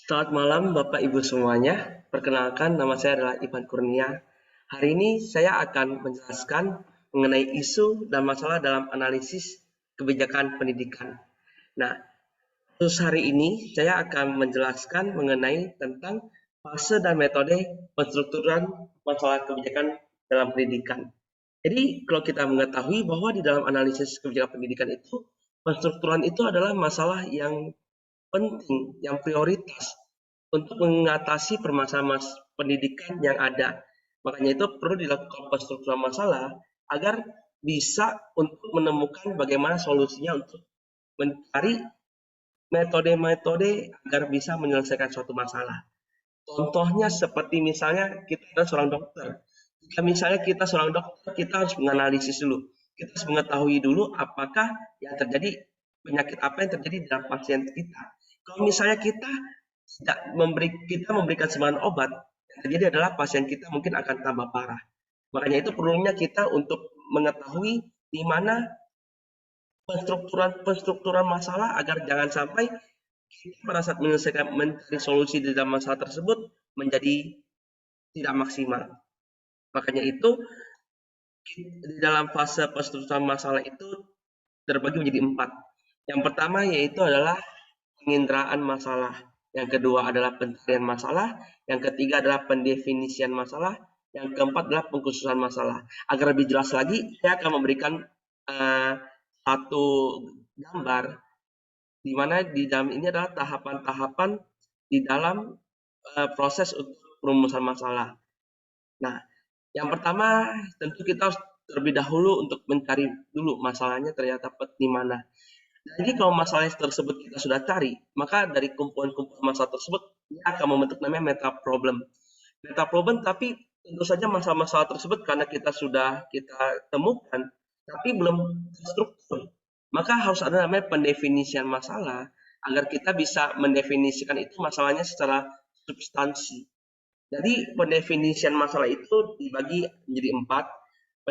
Selamat malam Bapak Ibu semuanya. Perkenalkan nama saya adalah Ivan Kurnia. Hari ini saya akan menjelaskan mengenai isu dan masalah dalam analisis kebijakan pendidikan. Nah, khusus hari ini saya akan menjelaskan mengenai tentang fase dan metode penstrukturan masalah kebijakan dalam pendidikan. Jadi kalau kita mengetahui bahwa di dalam analisis kebijakan pendidikan itu, penstrukturan itu adalah masalah yang penting, yang prioritas untuk mengatasi permasalahan pendidikan yang ada. Makanya itu perlu dilakukan penstrukturan masalah agar bisa untuk menemukan bagaimana solusinya untuk mencari metode-metode agar bisa menyelesaikan suatu masalah. Contohnya seperti misalnya kita adalah seorang dokter. Jika misalnya kita seorang dokter, kita harus menganalisis dulu. Kita harus mengetahui dulu apakah yang terjadi, penyakit apa yang terjadi dalam pasien kita. Kalau misalnya kita memberikan sembarangan obat, yang terjadi adalah pasien kita mungkin akan tambah parah. Makanya itu perlunya kita untuk mengetahui di mana penstrukturan masalah agar jangan sampai kita pada saat menyelesaikan mencari solusi di dalam masalah tersebut menjadi tidak maksimal. Makanya itu di dalam fase penstrukturan masalah itu terbagi menjadi 4. Yang pertama yaitu adalah penginderaan masalah. Yang kedua adalah pencarian masalah. Yang ketiga adalah pendefinisian masalah. Yang keempat adalah pengkhususan masalah. Agar lebih jelas lagi, saya akan memberikan satu gambar di mana di dalam ini adalah tahapan-tahapan di dalam proses untuk perumusan masalah. Nah, yang pertama tentu kita harus terlebih dahulu untuk mencari dulu masalahnya ternyata di mana. Jadi kalau masalah tersebut kita sudah cari, maka dari kumpulan-kumpulan masalah tersebut dia akan membentuk namanya meta problem. Meta problem, tapi tentu saja masalah-masalah tersebut karena kita temukan, tapi belum terstruktur. Maka harus ada namanya pendefinisian masalah agar kita bisa mendefinisikan itu masalahnya secara substansi. Jadi pendefinisian masalah itu dibagi menjadi 4.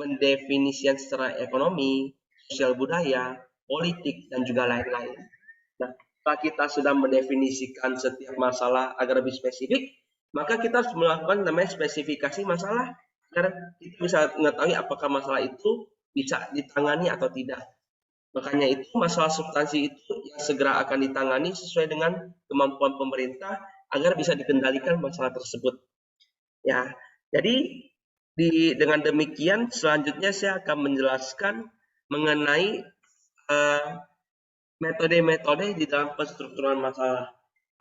Pendefinisian secara ekonomi, sosial budaya, politik, dan juga lain-lain. Nah, setelah kita sudah mendefinisikan setiap masalah agar lebih spesifik, maka kita harus melakukan namanya spesifikasi masalah agar kita bisa mengetahui apakah masalah itu bisa ditangani atau tidak. Makanya itu masalah substansi itu yang segera akan ditangani sesuai dengan kemampuan pemerintah agar bisa dikendalikan masalah tersebut. Ya, jadi dengan demikian selanjutnya saya akan menjelaskan mengenai metode-metode di dalam penstrukturan masalah.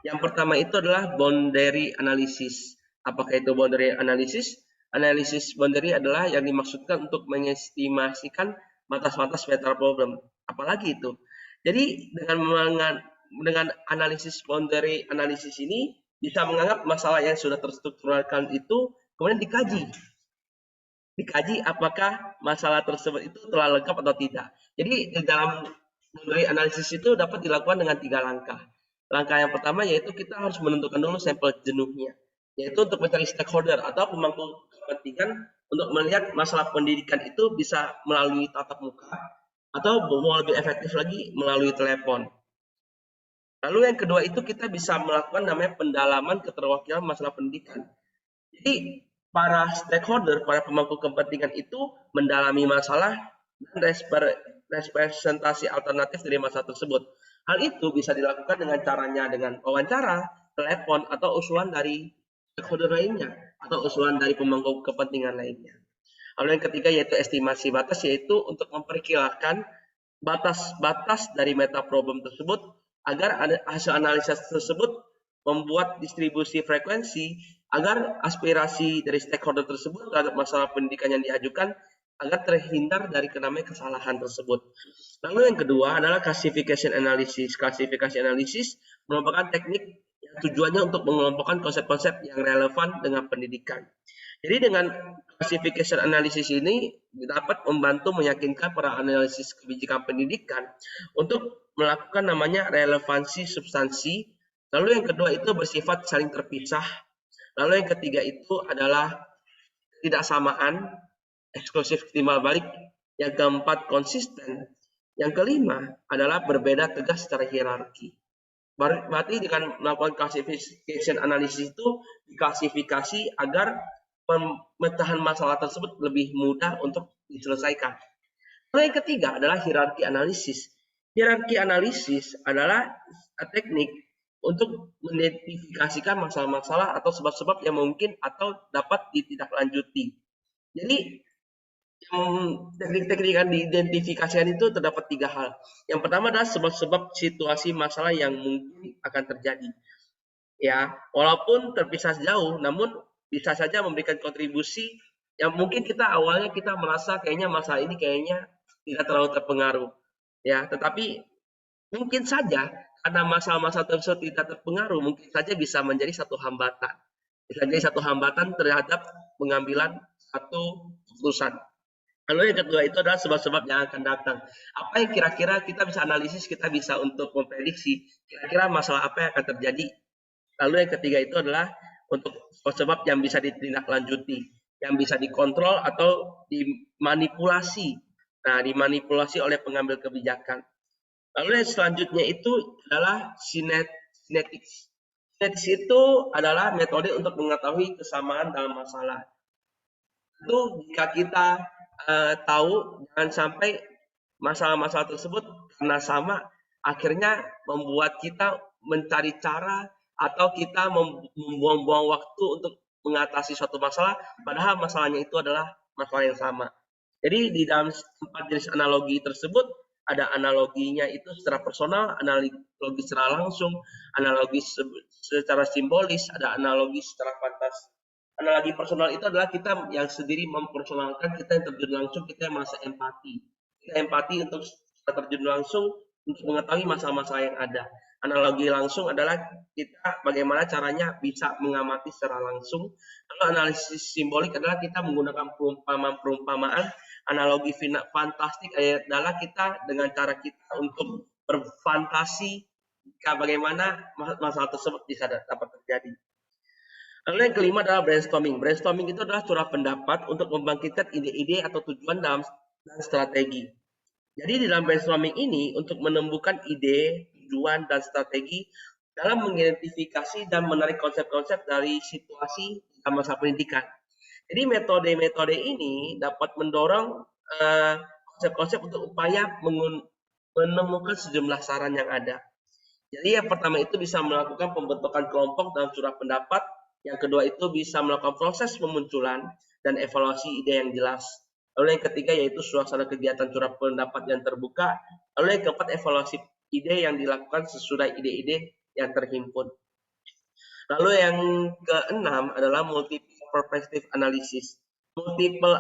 Yang pertama itu adalah boundary analysis. Apakah itu boundary analysis? Analisis boundary adalah yang dimaksudkan untuk mengestimasikan batas-batas meta problem. Apalagi itu. Jadi dengan analisis boundary analisis ini bisa menganggap masalah yang sudah terstrukturalkan itu kemudian dikaji apakah masalah tersebut itu telah lengkap atau tidak. Jadi di dalam boundary analisis itu dapat dilakukan dengan 3 langkah. Langkah yang pertama yaitu kita harus menentukan dulu sampel jenuhnya, yaitu untuk mencari stakeholder atau pemangku kepentingan untuk melihat masalah pendidikan itu bisa melalui tatap muka atau mau lebih efektif lagi melalui telepon. Lalu yang kedua itu kita bisa melakukan namanya pendalaman keterwakilan masalah pendidikan. Jadi para stakeholder, para pemangku kepentingan itu mendalami masalah dan representasi alternatif dari masalah tersebut. Hal itu bisa dilakukan dengan caranya dengan wawancara, telepon, atau usulan dari stakeholder lainnya, atau usulan dari pemangku kepentingan lainnya. Lalu yang ketiga yaitu estimasi batas, yaitu untuk memperkirakan batas-batas dari meta problem tersebut agar hasil analisis tersebut membuat distribusi frekuensi agar aspirasi dari stakeholder tersebut terhadap masalah pendidikan yang diajukan agar terhindar dari namanya kesalahan tersebut. Lalu yang kedua adalah classification analysis. Klasifikasi analisis merupakan teknik yang tujuannya untuk mengelompokkan konsep-konsep yang relevan dengan pendidikan. Jadi dengan classification analysis ini dapat membantu meyakinkan para analisis kebijakan pendidikan untuk melakukan namanya relevansi substansi. Lalu yang kedua itu bersifat saling terpisah. Lalu yang ketiga itu adalah ketidaksamaan, eksklusif timbal balik. Yang keempat konsisten. Yang kelima adalah berbeda tegas secara hierarki. Berarti dengan melakukan classification analysis itu diklasifikasi agar pemecahan masalah tersebut lebih mudah untuk diselesaikan. Lalu yang ketiga adalah hierarki analisis. Hierarki analisis adalah teknik untuk mengidentifikasikan masalah-masalah atau sebab-sebab yang mungkin atau dapat ditindaklanjuti. Jadi teknik-teknik yang diidentifikasikan itu terdapat 3 hal. Yang pertama adalah sebab-sebab situasi masalah yang mungkin akan terjadi. Ya, walaupun terpisah jauh, namun bisa saja memberikan kontribusi yang mungkin awalnya kita merasa kayaknya masalah ini kayaknya tidak terlalu terpengaruh. Ya, tetapi mungkin saja karena masalah-masalah tersebut tidak terpengaruh, mungkin saja bisa menjadi satu hambatan. Bisa jadi satu hambatan terhadap pengambilan satu keputusan. Lalu yang kedua itu adalah sebab-sebab yang akan datang. Apa yang kira-kira kita bisa analisis, kita bisa untuk memprediksi kira-kira masalah apa yang akan terjadi. Lalu yang ketiga itu adalah untuk sebab yang bisa ditindaklanjuti, yang bisa dikontrol atau dimanipulasi. Nah, dimanipulasi oleh pengambil kebijakan. Lalu yang selanjutnya itu adalah sinetics. Sinetics itu adalah metode untuk mengetahui kesamaan dalam masalah. Itu jika kita tahu jangan sampai masalah-masalah tersebut karena sama akhirnya membuat kita mencari cara atau kita membuang-buang waktu untuk mengatasi suatu masalah padahal masalahnya itu adalah masalah yang sama. Jadi di dalam 4 jenis analogi tersebut ada analoginya itu secara personal, analogi secara langsung, analogi secara simbolis, ada analogi secara fantasi. Analogi personal itu adalah kita yang sendiri mempersonalkan, kita yang terjun langsung, kita yang merasa empati. Kita empati untuk terjun langsung untuk mengetahui masalah-masalah yang ada. Analogi langsung adalah kita bagaimana caranya bisa mengamati secara langsung. Lalu analisis simbolik adalah kita menggunakan perumpamaan-perumpamaan. Analogi fantastik adalah kita dengan cara kita untuk berfantasi bagaimana masalah tersebut bisa dapat terjadi. Lalu yang kelima adalah brainstorming. Brainstorming itu adalah curah pendapat untuk membangkitkan ide-ide atau tujuan dalam strategi. Jadi di dalam brainstorming ini untuk menemukan ide, tujuan, dan strategi dalam mengidentifikasi dan menarik konsep-konsep dari situasi dalam masa pendidikan. Jadi metode-metode ini dapat mendorong konsep-konsep untuk upaya menemukan sejumlah saran yang ada. Jadi yang pertama itu bisa melakukan pembentukan kelompok dalam curah pendapat. Yang kedua itu bisa melakukan proses pemunculan dan evaluasi ide yang jelas. Lalu yang ketiga yaitu suasana kegiatan curah pendapat yang terbuka. Lalu yang keempat evaluasi ide yang dilakukan sesudah ide-ide yang terhimpun. Lalu yang keenam adalah multiple perspective analysis. Multiple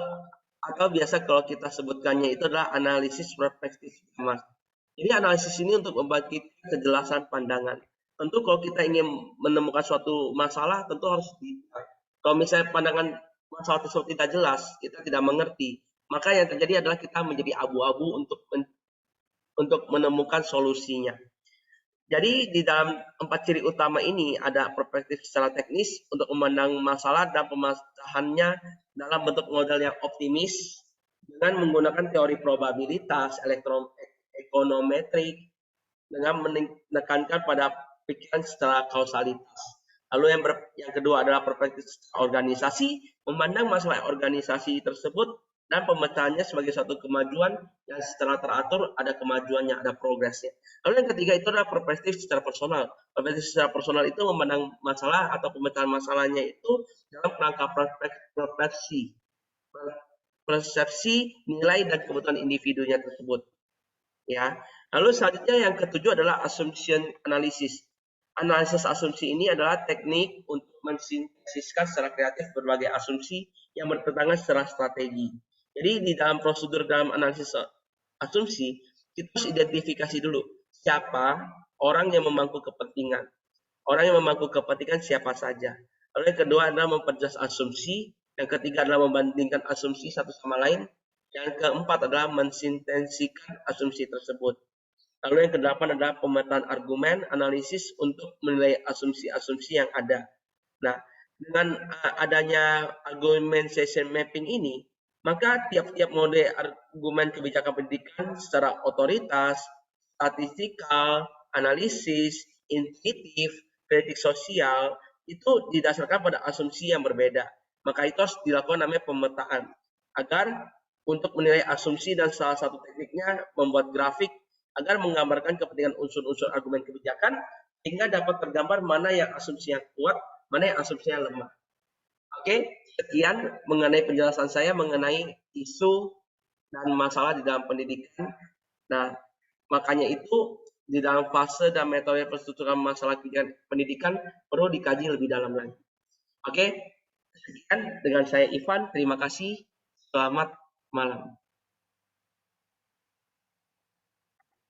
atau biasa kalau kita sebutkannya itu adalah analisis perspektif. Jadi analisis ini untuk membangkitkan kejelasan pandangan. Tentu kalau kita ingin menemukan suatu masalah, tentu harus kalau misalnya pandangan masalah tersebut tidak jelas, kita tidak mengerti, maka yang terjadi adalah kita menjadi abu-abu untuk menemukan solusinya. Jadi di dalam 4 ciri utama ini ada perspektif secara teknis untuk memandang masalah dan pemecahannya dalam bentuk model yang optimis dengan menggunakan teori probabilitas, ekonometrik dengan menekankan pada pikiran secara kausalitas. Lalu yang kedua adalah perspektif organisasi, memandang masalah organisasi tersebut dan pemecahannya sebagai suatu kemajuan yang secara teratur, ada kemajuannya, ada progresnya. Lalu yang ketiga itu adalah perspektif secara personal. Perspektif secara personal itu memandang masalah atau pemecahan masalahnya itu dalam kerangka persepsi, nilai dan kebutuhan individunya tersebut. Ya. Lalu selanjutnya yang ketujuh adalah assumption analysis. Analisis asumsi ini adalah teknik untuk mensintesiskan secara kreatif berbagai asumsi yang bertentangan secara strategi. Jadi di dalam prosedur dalam analisis asumsi, kita harus identifikasi dulu siapa orang yang memangku kepentingan. Orang yang memangku kepentingan siapa saja. Lalu yang kedua adalah memperjelas asumsi. Yang ketiga adalah membandingkan asumsi satu sama lain. Yang keempat adalah mensintensikan asumsi tersebut. Lalu yang kedelapan adalah pemetaan argumen, analisis untuk menilai asumsi-asumsi yang ada. Nah, dengan adanya argumentation mapping ini, maka tiap-tiap mode argumen kebijakan pendidikan secara otoritas, statistikal, analisis, intuitif, kritik sosial, itu didasarkan pada asumsi yang berbeda. Maka itu harus dilakukan namanya pemetaan. Agar untuk menilai asumsi dan salah satu tekniknya membuat grafik agar menggambarkan kepentingan unsur-unsur argumen kebijakan sehingga dapat tergambar mana yang asumsi yang kuat, mana yang asumsi yang lemah. Oke, sekian mengenai penjelasan saya mengenai isu dan masalah di dalam pendidikan. Nah, makanya itu di dalam fase dan metode perstrukturan masalah pendidikan perlu dikaji lebih dalam lagi. Oke, sekian dengan saya Ivan. Terima kasih. Selamat malam.